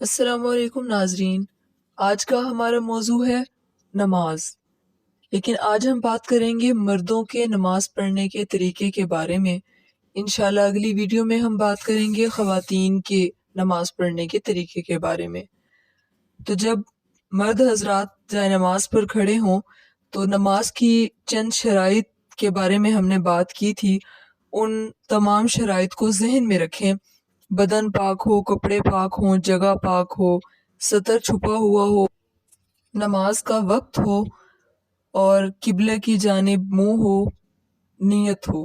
السلام علیکم ناظرین، آج کا ہمارا موضوع ہے نماز۔ لیکن آج ہم بات کریں گے مردوں کے نماز پڑھنے کے طریقے کے بارے میں۔ انشاءاللہ اگلی ویڈیو میں ہم بات کریں گے خواتین کے نماز پڑھنے کے طریقے کے بارے میں۔ تو جب مرد حضرات جائے نماز پر کھڑے ہوں تو نماز کی چند شرائط کے بارے میں ہم نے بات کی تھی، ان تمام شرائط کو ذہن میں رکھیں۔ بدن پاک ہو، کپڑے پاک ہوں، جگہ پاک ہو، ستر چھپا ہوا ہو، نماز کا وقت ہو اور قبلہ کی جانب منہ ہو، نیت ہو۔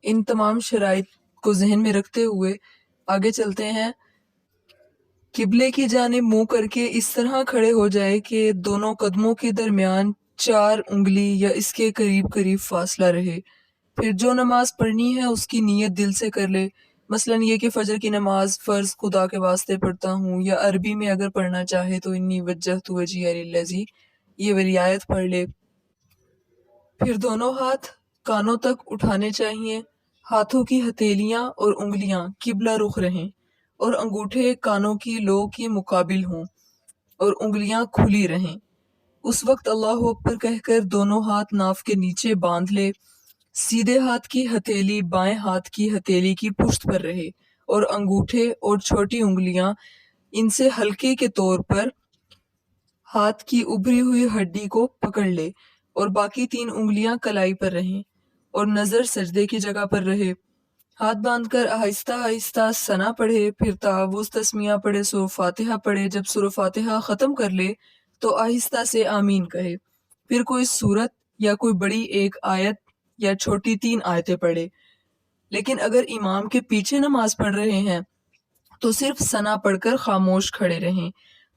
ان تمام شرائط کو ذہن میں رکھتے ہوئے آگے چلتے ہیں۔ قبلے کی جانب منہ کر کے اس طرح کھڑے ہو جائے کہ دونوں قدموں کے درمیان 4 انگلی یا اس کے قریب قریب فاصلہ رہے۔ پھر جو نماز پڑھنی ہے اس کی نیت دل سے کر لے، مثلاً یہ کہ فجر کی نماز فرض خدا کے واسطے پڑھتا ہوں، یا عربی میں اگر پڑھنا چاہے تو انی وجہت وجہی للذی، یہ والی آیت پڑھ لے۔ پھر دونوں ہاتھ کانوں تک اٹھانے چاہیے، ہاتھوں کی ہتھیلیاں اور انگلیاں قبلہ رخ رہیں اور انگوٹھے کانوں کی لو کے مقابل ہوں اور انگلیاں کھلی رہیں۔ اس وقت اللہ اکبر کہہ کر دونوں ہاتھ ناف کے نیچے باندھ لے، سیدھے ہاتھ کی ہتھیلی بائیں ہاتھ کی ہتھیلی کی پشت پر رہے اور انگوٹھے اور چھوٹی انگلیاں ان سے ہلکے کے طور پر ہاتھ کی ابھری ہوئی ہڈی کو پکڑ لے اور باقی 3 انگلیاں کلائی پر رہیں اور نظر سجدے کی جگہ پر رہے۔ ہاتھ باندھ کر آہستہ آہستہ ثنا پڑھے، پھر تعوذ تسمیہ پڑھے، سورہ فاتحہ پڑھے۔ جب سورہ فاتحہ ختم کر لے تو آہستہ سے آمین کہے، پھر کوئی سورت یا کوئی بڑی ایک آیت یا چھوٹی 3 آیتیں پڑھے۔ لیکن اگر امام کے پیچھے نماز پڑھ رہے ہیں تو صرف ثنا پڑھ کر خاموش کھڑے رہیں۔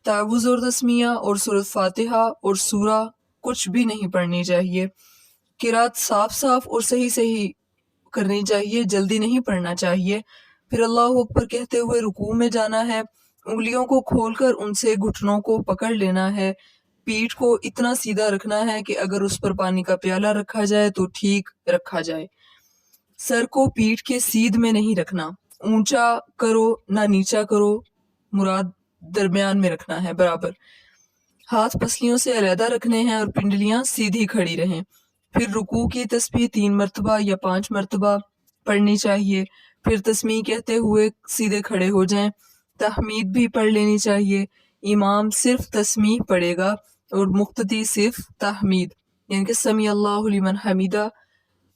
تعوذ اور تسمیہ اور سورۃ فاتحہ اور سورہ کچھ بھی نہیں پڑھنی چاہیے۔ قرات صاف صاف اور صحیح صحیح کرنی چاہیے، جلدی نہیں پڑھنا چاہیے۔ پھر اللہ اکبر کہتے ہوئے رکوع میں جانا ہے، انگلیوں کو کھول کر ان سے گھٹنوں کو پکڑ لینا ہے، پیٹھ کو اتنا سیدھا رکھنا ہے کہ اگر اس پر پانی کا پیالہ رکھا جائے تو ٹھیک رکھا جائے۔ سر کو پیٹھ کے سیدھ میں نہیں رکھنا، اونچا کرو نہ نیچا کرو، مراد درمیان میں رکھنا ہے برابر۔ ہاتھ پسلیوں سے علیحدہ رکھنے ہیں اور پنڈلیاں سیدھی کھڑی رہیں۔ پھر رکوع کی تسبیح 3 مرتبہ یا 5 مرتبہ پڑھنی چاہیے۔ پھر تسمیح کہتے ہوئے سیدھے کھڑے ہو جائیں۔ تحمید بھی پڑھ لینی چاہیے۔ امام صرف تسمیح پڑھے گا اور مقتدی صرف تحمید، یعنی کہ سمیع اللہ لمن حمیدہ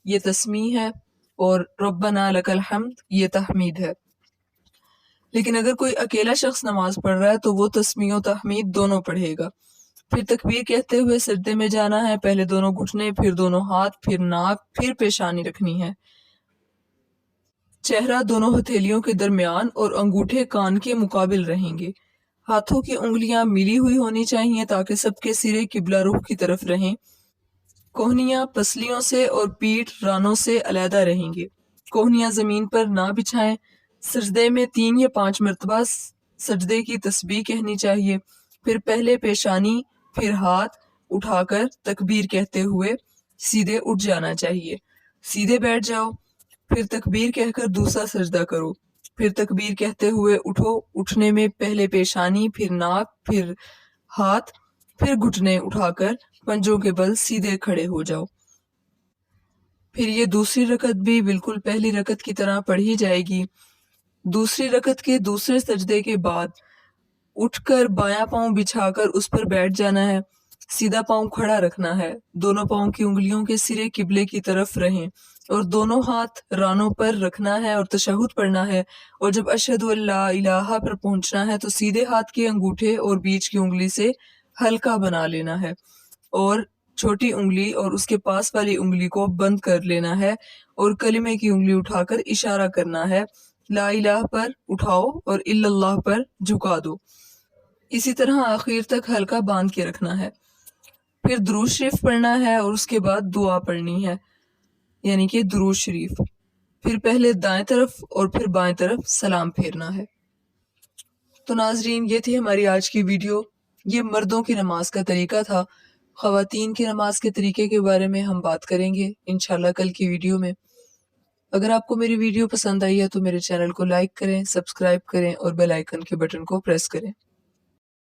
یہ تسمیح ہے اور ربنا لک الحمد یہ تحمید ہے۔ لیکن اگر کوئی اکیلا شخص نماز پڑھ رہا ہے تو وہ تسمیح و تحمید دونوں پڑھے گا۔ پھر تکبیر کہتے ہوئے سجدے میں جانا ہے، پہلے دونوں گھٹنے، پھر دونوں ہاتھ، پھر ناک، پھر پیشانی رکھنی ہے۔ چہرہ دونوں ہتھیلیوں کے درمیان اور انگوٹھے کان کے مقابل رہیں گے۔ ہاتھوں کی انگلیاں ملی ہوئی ہونی چاہیے تاکہ سب کے سرے قبلہ رخ کی طرف رہیں۔ کوہنیاں پسلیوں سے اور پیٹھ رانوں سے علیحدہ رہیں گے۔ کوہنیاں زمین پر نہ بچھائیں۔ سجدے میں 3 یا 5 مرتبہ سجدے کی تسبیح کہنی چاہیے۔ پھر پہلے پیشانی، پھر ہاتھ اٹھا کر تکبیر کہتے ہوئے سیدھے اٹھ جانا چاہیے۔ سیدھے بیٹھ جاؤ، پھر تکبیر کہہ کر دوسرا سجدہ کرو۔ پھر تکبیر کہتے ہوئے اٹھو، اٹھنے میں پہلے پیشانی، پھر ناک، پھر ہاتھ، پھر گھٹنے اٹھا کر پنجوں کے بل سیدھے کھڑے ہو جاؤ۔ پھر یہ دوسری رکعت بھی بالکل پہلی رکعت کی طرح پڑھی جائے گی۔ دوسری رکعت کے دوسرے سجدے کے بعد اٹھ کر بایاں پاؤں بچھا کر اس پر بیٹھ جانا ہے، سیدھا پاؤں کھڑا رکھنا ہے، دونوں پاؤں کی انگلیوں کے سرے قبلے کی طرف رہیں اور دونوں ہاتھ رانوں پر رکھنا ہے اور تشہد پڑھنا ہے، اور جب اشہد ان لا الہ پر پہنچنا ہے تو سیدھے ہاتھ کے انگوٹھے اور بیچ کی انگلی سے ہلکا بنا لینا ہے اور چھوٹی انگلی اور اس کے پاس والی انگلی کو بند کر لینا ہے اور کلمے کی انگلی اٹھا کر اشارہ کرنا ہے، لا الہ پر اٹھاؤ اور الا اللہ پر جھکا دو۔ اسی طرح آخر تک ہلکا باندھ کے رکھنا ہے۔ پھر درود شریف پڑھنا ہے اور اس کے بعد دعا پڑھنی ہے، یعنی کہ درود شریف۔ پھر پہلے دائیں طرف اور پھر بائیں طرف سلام پھیرنا ہے۔ تو ناظرین، یہ تھی ہماری آج کی ویڈیو۔ یہ مردوں کی نماز کا طریقہ تھا۔ خواتین کی نماز کے طریقے کے بارے میں ہم بات کریں گے انشاءاللہ کل کی ویڈیو میں۔ اگر آپ کو میری ویڈیو پسند آئی ہے تو میرے چینل کو لائک کریں، سبسکرائب کریں اور بیل آئیکن کے بٹن کو پریس کریں۔